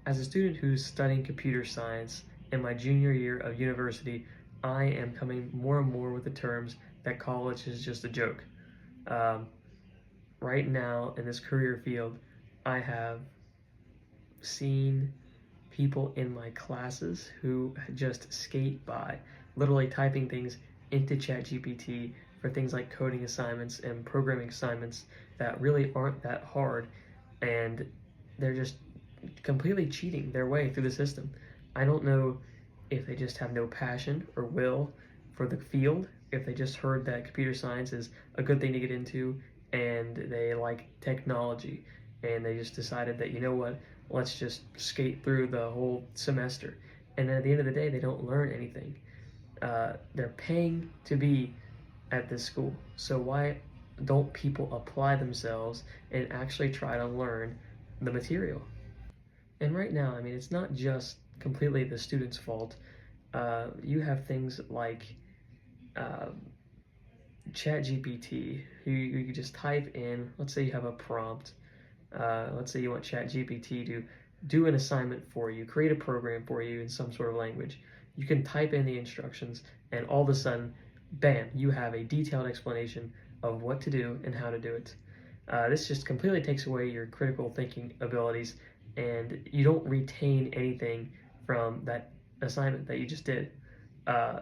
As a student who's studying computer science in my junior year of university, I am coming more and more with the terms that college is just a joke. Um, right now in this career field, I have seen people in my classes who just skate by, literally typing things into ChatGPT for things like coding assignments and programming assignments that really aren't that hard, and they're just completely cheating their way through the system. I don't know if they just have no passion or will for the field, if they just heard that computer science is a good thing to get into and they like technology and they just decided that, you know what, let's just skate through the whole semester. And then at the end of the day, they don't learn anything. They're paying to be at this school. So why don't people apply themselves and actually try to learn the material? And right now, I mean, it's not just completely the student's fault. You have things like uh, ChatGPT, who you just type in, let's say you have a prompt. Let's say you want ChatGPT to do an assignment for you, create a program for you in some sort of language. You can type in the instructions, and all of a sudden, bam, you have a detailed explanation of what to do and how to do it. This just completely takes away your critical thinking abilities, and you don't retain anything from that assignment that you just did. Uh,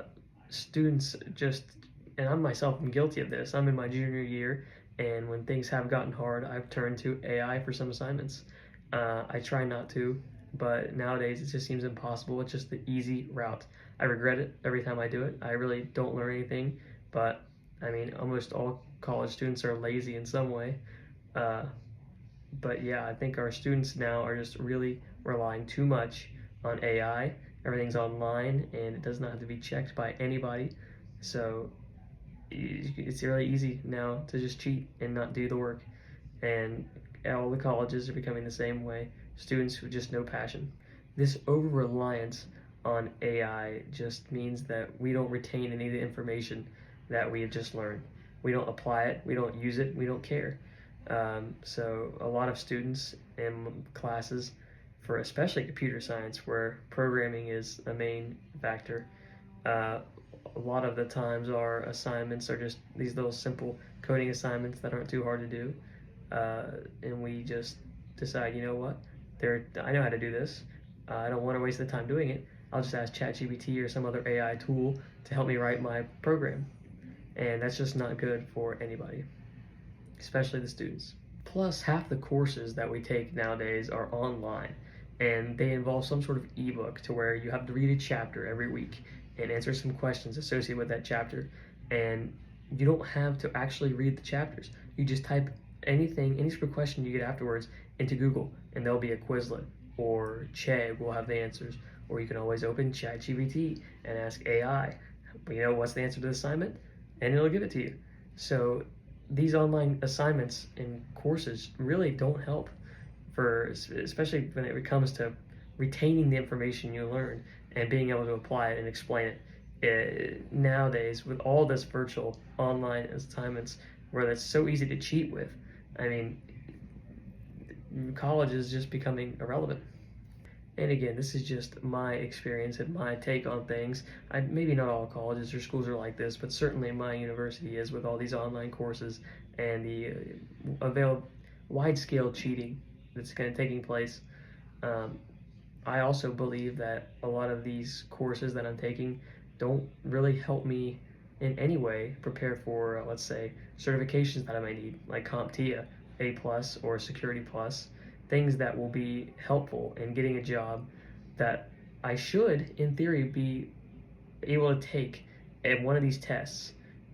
Students just, and I myself am guilty of this. I'm in my junior year, and when things have gotten hard, I've turned to AI for some assignments. I try not to, but nowadays it just seems impossible. It's just the easy route. I regret it every time I do it. I really don't learn anything, but I mean, almost all college students are lazy in some way. Uh, but yeah, I think our students now are just really relying too much on AI. Everything's online and it does not have to be checked by anybody. So it's really easy now to just cheat and not do the work. And all the colleges are becoming the same way. Students with just no passion. This over reliance on AI just means that we don't retain any of the information that we have just learned. We don't apply it, we don't use it, we don't care. So a lot of students in classes for especially computer science where programming is a main factor, a lot of the times our assignments are just these little simple coding assignments that aren't too hard to do. And we just decide, you know what, I know how to do this. I don't want to waste the time doing it. I'll just ask ChatGPT or some other AI tool to help me write my program. And that's just not good for anybody, especially the students. Plus, half the courses that we take nowadays are online, and they involve some sort of ebook to where you have to read a chapter every week and answer some questions associated with that chapter. And you don't have to actually read the chapters. You just type anything, any sort of question you get afterwards into Google, and there'll be a Quizlet, or Chegg will have the answers, or you can always open ChatGPT and ask AI, you know, what's the answer to the assignment? And it'll give it to you. So these online assignments and courses really don't help for, especially when it comes to retaining the information you learn and being able to apply it and explain it. Nowadays, with all this virtual online assignments where that's so easy to cheat with, I mean, college is just becoming irrelevant. And again, this is just my experience and my take on things. Maybe not all colleges or schools are like this, but certainly my university is with all these online courses and the wide-scale cheating that's kind of taking place. I also believe that a lot of these courses that I'm taking don't really help me in any way prepare for, let's say, certifications that I might need, like CompTIA, A+, or Security+, things that will be helpful in getting a job that I should, in theory, be able to take at one of these tests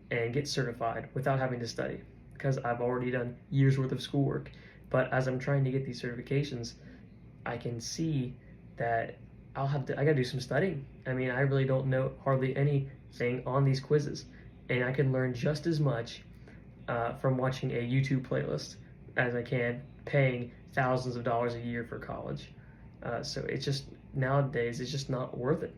and get certified without having to study, because I've already done years worth of schoolwork. But as I'm trying to get these certifications, I can see that I gotta do some studying. I mean, I really don't know hardly anything on these quizzes, and I can learn just as much from watching a YouTube playlist as I can paying thousands of dollars a year for college. So it's just, nowadays, it's just not worth it.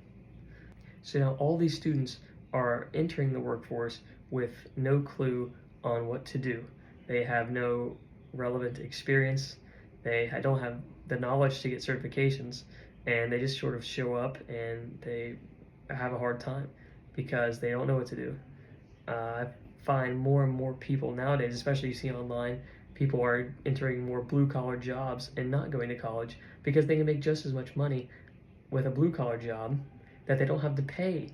So now all these students are entering the workforce with no clue on what to do. They have no relevant experience. They don't have the knowledge to get certifications, and they just sort of show up and they have a hard time because they don't know what to do. I find more and more people nowadays, especially you see online, people are entering more blue collar jobs and not going to college because they can make just as much money with a blue collar job that they don't have to pay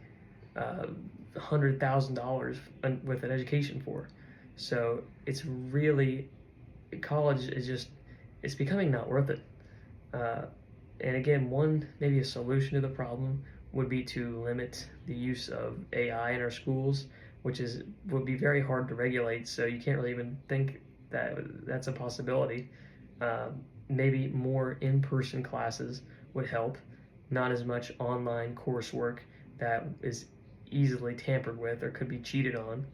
$100,000 with an education for. So it's really, college is just, it's becoming not worth it. Uh, and again, maybe a solution to the problem would be to limit the use of AI in our schools, which would be very hard to regulate. So you can't really even think that that's a possibility. Uh, Maybe more in-person classes would help, not as much online coursework that is easily tampered with or could be cheated on.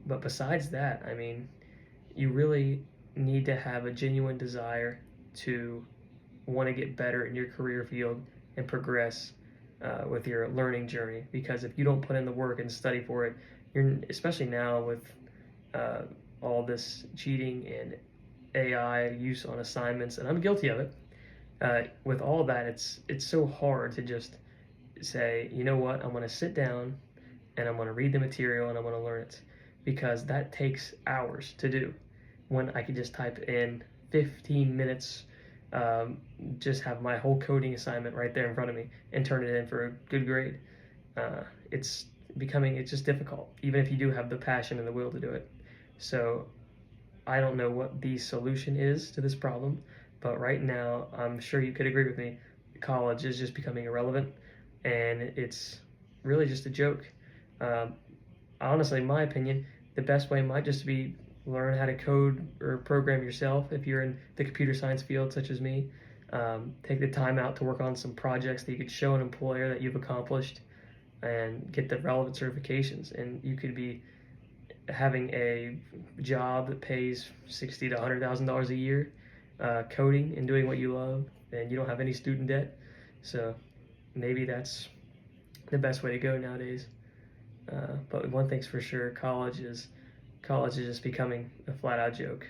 But besides that, I mean, you really need to have a genuine desire to want to get better in your career field and progress with your learning journey. Because if you don't put in the work and study for it, especially now with uh, all this cheating and AI use on assignments, and I'm guilty of it. With all that, it's so hard to just say, you know what, I'm going to sit down and I'm going to read the material and I'm going to learn it, because that takes hours to do when I could just type in 15 minutes, just have my whole coding assignment right there in front of me and turn it in for a good grade. It's just difficult, even if you do have the passion and the will to do it. So I don't know what the solution is to this problem, but right now, I'm sure you could agree with me, college is just becoming irrelevant, and it's really just a joke. Um, Honestly, in my opinion, the best way might just be learn how to code or program yourself if you're in the computer science field, such as me. Take the time out to work on some projects that you could show an employer that you've accomplished and get the relevant certifications. And you could be having a job that pays $60,000 to $100,000 a year, coding and doing what you love, and you don't have any student debt. So maybe that's the best way to go nowadays. But one thing's for sure, college is just becoming a flat out joke.